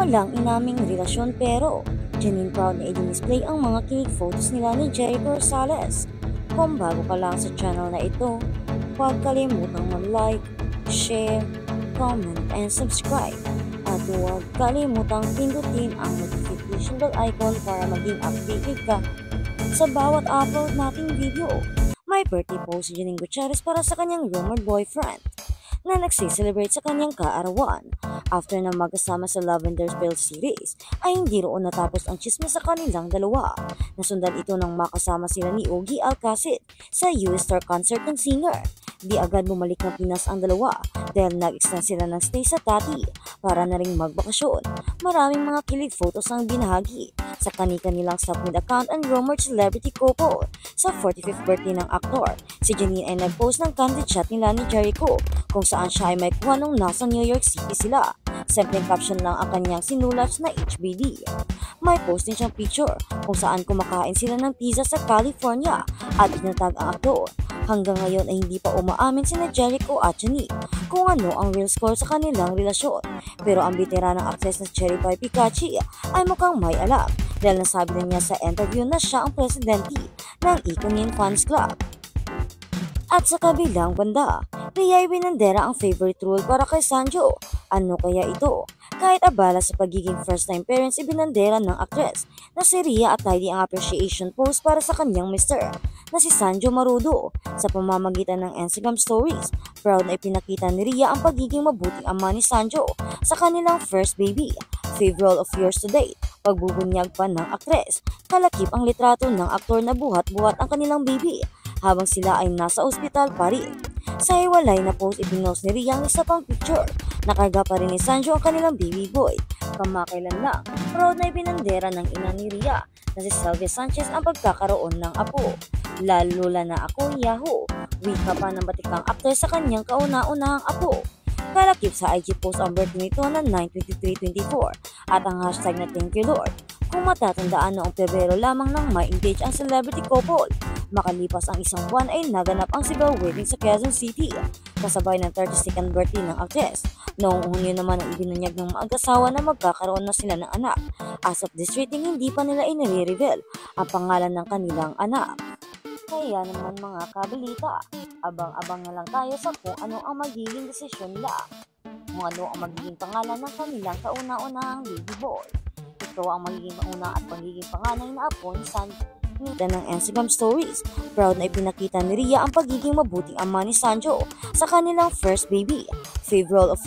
Walang inaming relasyon pero Janine proud na i-display ang mga kilig photos nila ni Jericho Rosales. Kung bago ka lang sa channel na ito, huwag kalimutang mag-like, share, comment, and subscribe. At huwag kalimutang pindutin ang notification bell icon para maging updated ka sa bawat upload nating video. May birthday post si Janine Gutierrez para sa kanyang rumored boyfriend na nagsiselebrate sa kanyang kaarawan. After na magkasama sa Lavender Field series, ay hindi roon natapos ang chismis sa kanilang dalawa. Nasundan ito nang makasama sila ni Ogie Alcacid sa US Star concert ng singer. Di agad bumalik ng Pinas ang dalawa dahil nag-extend sila ng stay sa Tati para na ring magbakasyon. Maraming mga kilig photos ang binahagi sa kani-kanilang submit account and rumored celebrity couple. Sa 45th birthday ng aktor, si Janine ay nag-post ng candid shot nila ni Jericho kung saan siya ay may kuha nung nasa New York City sila. Simpleng caption lang ang kanyang sinulat na HBD. May post din siyang picture kung saan kumakain sila ng pizza sa California at itinatag ang aktor. Hanggang ngayon ay hindi pa umaamin sina Jericho at Janine kung ano ang real score sa kanilang relasyon. Pero ang veteranang actress na Cherry Pie Picachi ay mukhang may alam dahil nasabi na niya sa interview na siya ang presidente ng Ikonin Fans Club. At sa kabilang banda, Rhea ay winandera ang favorite role para kay Sanjo. Ano kaya ito? Kahit abala sa pagiging first-time parents, ibinandera ng actress na si Rhea at tidy ang appreciation post para sa kanyang mister na si Sanjo Marudo. Sa pamamagitan ng Instagram stories, proud na ipinakita ni Rhea ang pagiging mabuting ama ni Sanjo sa kanilang first baby. Favorite of yours to date. Pagbubunyag pa ng actress, kalakip ang litrato ng aktor na buhat-buhat ang kanilang baby habang sila ay nasa ospital pa rin. Sa hiwalay na post, ipinost ni Rhea ang isa pang picture. Nakarga pa rin ni Sanjo ang kanilang baby boy. Kamakailan lang, proud na ibinandera ng ina ni Rhea na si Sylvia Sanchez ang pagkakaroon ng apo. Lalula na ako, Yahoo! Wika pa ng batikang actress sa kanyang kauna-unahang apo. Kalakip sa IG post ang birthday nito na 9/23/24 at ang hashtag na Thank You Lord. Kung matatandaan noong Pebrero lamang nang ma-engage ang celebrity couple, makalipas ang isang buwan ay naganap ang sigaw wedding sa Quezon City, kasabay ng 32nd birthday ng actress. Noong Hunyo naman ang ibinunyag ng mag-asawa na magkakaroon na sila ng anak. As of this rating, hindi pa nila inire-reveal ang pangalan ng kanilang anak. Kaya naman mga kabalita, abang-abang na lang tayo sa kung ano ang magiging desisyon nila. Kung ano ang magiging pangalan ng kanilang kauna-unahang baby boy. Ito ang magiging kauna at magiging panganay na apo ni Sanjo. Ng Instagram stories, proud na ipinakita ni Rhea ang pagiging mabuting ama ni Sanjo sa kanilang first baby. Favorite of